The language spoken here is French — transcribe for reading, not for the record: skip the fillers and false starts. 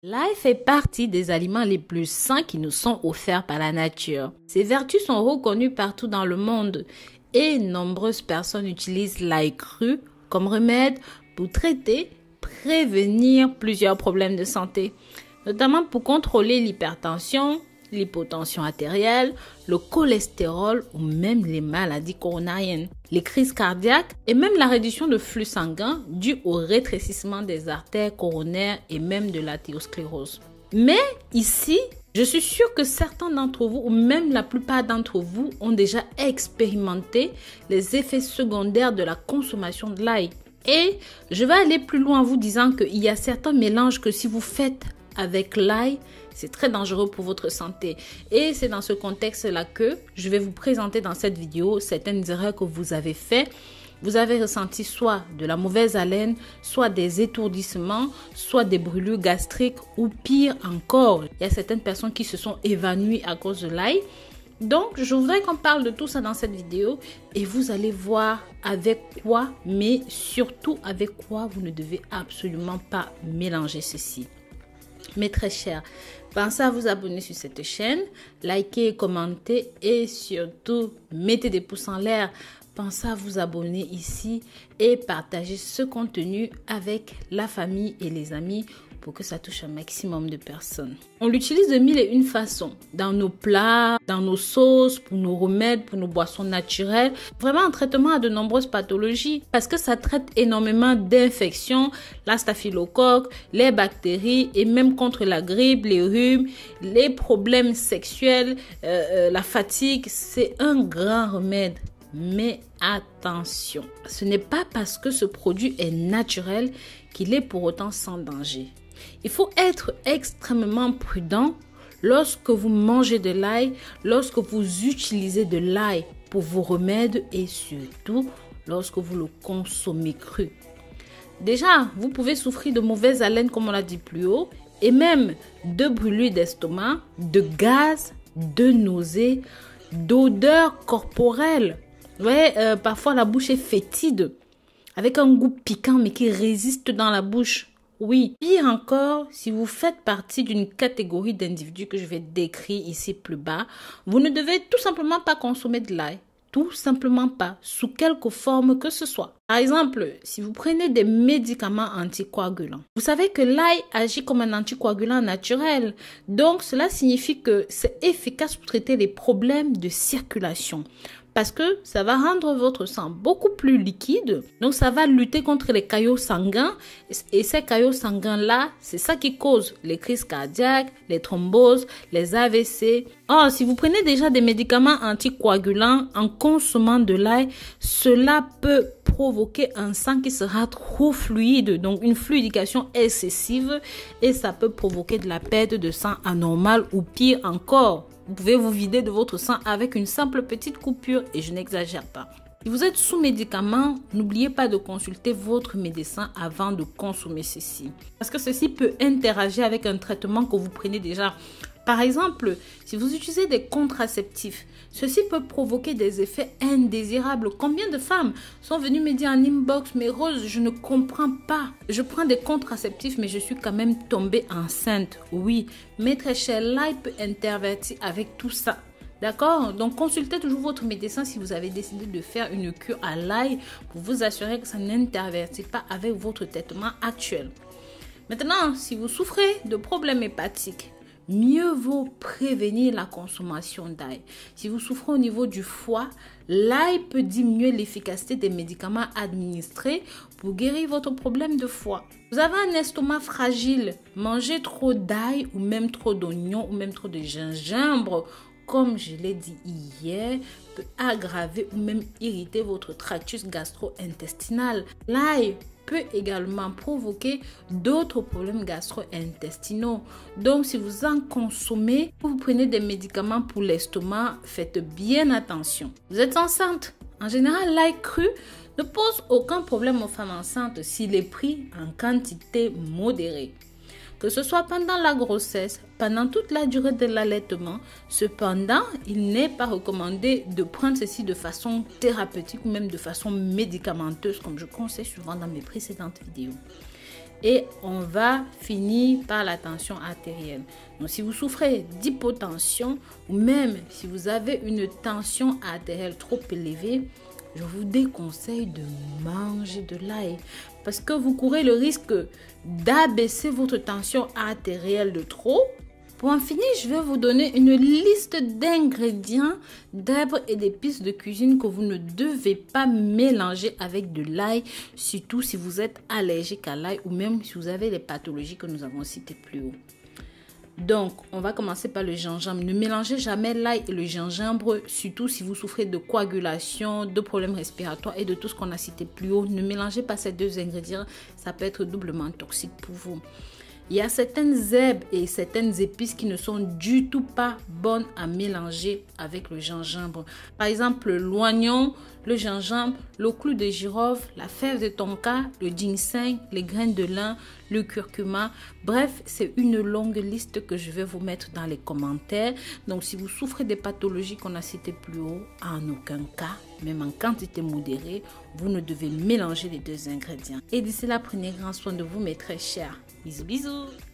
L'ail fait partie des aliments les plus sains qui nous sont offerts par la nature. Ses vertus sont reconnues partout dans le monde et nombreuses personnes utilisent l'ail cru comme remède pour traiter, prévenir plusieurs problèmes de santé, notamment pour contrôler l'hypertension, l'hypotension artérielle, le cholestérol ou même les maladies coronariennes, les crises cardiaques et même la réduction de flux sanguin due au rétrécissement des artères coronaires et même de l'athérosclérose. Mais ici, je suis sûre que certains d'entre vous ou même la plupart d'entre vous ont déjà expérimenté les effets secondaires de la consommation de l'ail. Et je vais aller plus loin en vous disant qu'il y a certains mélanges que si vous faites avec l'ail, c'est très dangereux pour votre santé. Et c'est dans ce contexte-là que je vais vous présenter dans cette vidéo certaines erreurs que vous avez faites. Vous avez ressenti soit de la mauvaise haleine, soit des étourdissements, soit des brûlures gastriques ou pire encore. Il y a certaines personnes qui se sont évanouies à cause de l'ail. Donc, je voudrais qu'on parle de tout ça dans cette vidéo et vous allez voir avec quoi, mais surtout avec quoi vous ne devez absolument pas mélanger ceci. Mes très chers, pensez à vous abonner sur cette chaîne, likez, commentez et surtout mettez des pouces en l'air. Pensez à vous abonner ici et partager ce contenu avec la famille et les amis pour que ça touche un maximum de personnes. On l'utilise de mille et une façons, dans nos plats, dans nos sauces, pour nos remèdes, pour nos boissons naturelles. Vraiment un traitement à de nombreuses pathologies parce que ça traite énormément d'infections, la staphylocoque, les bactéries et même contre la grippe, les rhumes, les problèmes sexuels, la fatigue. C'est un grand remède. Mais attention, ce n'est pas parce que ce produit est naturel qu'il est pour autant sans danger. Il faut être extrêmement prudent lorsque vous mangez de l'ail, lorsque vous utilisez de l'ail pour vos remèdes et surtout lorsque vous le consommez cru. Déjà, vous pouvez souffrir de mauvaise haleine comme on l'a dit plus haut et même de brûlures d'estomac, de gaz, de nausées, d'odeurs corporelles. Ouais, parfois la bouche est fétide, avec un goût piquant mais qui résiste dans la bouche. Oui, pire encore, si vous faites partie d'une catégorie d'individus que je vais décrire ici plus bas, vous ne devez tout simplement pas consommer de l'ail. Tout simplement pas, sous quelque forme que ce soit. Par exemple, si vous prenez des médicaments anticoagulants, vous savez que l'ail agit comme un anticoagulant naturel. Donc, cela signifie que c'est efficace pour traiter les problèmes de circulation. Parce que ça va rendre votre sang beaucoup plus liquide. Donc, ça va lutter contre les caillots sanguins. Et ces caillots sanguins-là, c'est ça qui cause les crises cardiaques, les thromboses, les AVC. Or, si vous prenez déjà des médicaments anticoagulants en consommant de l'ail, cela peut provoquer un sang qui sera trop fluide. Donc, une fluidification excessive. Et ça peut provoquer de la perte de sang anormale ou pire encore. Vous pouvez vous vider de votre sang avec une simple petite coupure et je n'exagère pas. Si vous êtes sous médicament, n'oubliez pas de consulter votre médecin avant de consommer ceci. Parce que ceci peut interagir avec un traitement que vous prenez déjà. Par exemple, si vous utilisez des contraceptifs, ceci peut provoquer des effets indésirables. Combien de femmes sont venues me dire en inbox, mais Rose, je ne comprends pas. Je prends des contraceptifs, mais je suis quand même tombée enceinte. Oui, mais très cher, l'ail peut intervertir avec tout ça. D'accord? Donc, consultez toujours votre médecin si vous avez décidé de faire une cure à l'ail pour vous assurer que ça n'intervertit pas avec votre traitement actuel. Maintenant, si vous souffrez de problèmes hépatiques, mieux vaut prévenir la consommation d'ail. Si vous souffrez au niveau du foie, l'ail peut diminuer l'efficacité des médicaments administrés pour guérir votre problème de foie. Vous avez un estomac fragile, manger trop d'ail ou même trop d'oignons ou même trop de gingembre, comme je l'ai dit hier, peut aggraver ou même irriter votre tractus gastro-intestinal. L'ail peut également provoquer d'autres problèmes gastro-intestinaux. Donc, si vous en consommez, vous prenez des médicaments pour l'estomac, faites bien attention. Vous êtes enceinte. En général, l'ail cru ne pose aucun problème aux femmes enceintes s'il est pris en quantité modérée. Que ce soit pendant la grossesse, pendant toute la durée de l'allaitement. Cependant, il n'est pas recommandé de prendre ceci de façon thérapeutique ou même de façon médicamenteuse, comme je conseille souvent dans mes précédentes vidéos. et on va finir par la tension artérielle. Donc, si vous souffrez d'hypotension ou même si vous avez une tension artérielle trop élevée, je vous déconseille de manger de l'ail parce que vous courez le risque d'abaisser votre tension artérielle de trop. Pour en finir, je vais vous donner une liste d'ingrédients, d'herbes et d'épices de cuisine que vous ne devez pas mélanger avec de l'ail, surtout si vous êtes allergique à l'ail ou même si vous avez les pathologies que nous avons citées plus haut. Donc, on va commencer par le gingembre. Ne mélangez jamais l'ail et le gingembre, surtout si vous souffrez de coagulation, de problèmes respiratoires et de tout ce qu'on a cité plus haut. Ne mélangez pas ces deux ingrédients, ça peut être doublement toxique pour vous. Il y a certaines herbes et certaines épices qui ne sont du tout pas bonnes à mélanger avec le gingembre. Par exemple, l'oignon, le gingembre, le clou de girofle, la fève de tonka, le ginseng, les graines de lin, le curcuma. Bref, c'est une longue liste que je vais vous mettre dans les commentaires. Donc, si vous souffrez des pathologies qu'on a citées plus haut, en aucun cas, même en quantité modérée, vous ne devez mélanger les deux ingrédients. Et d'ici là, prenez grand soin de vous, mes très chers. Bisous, bisous.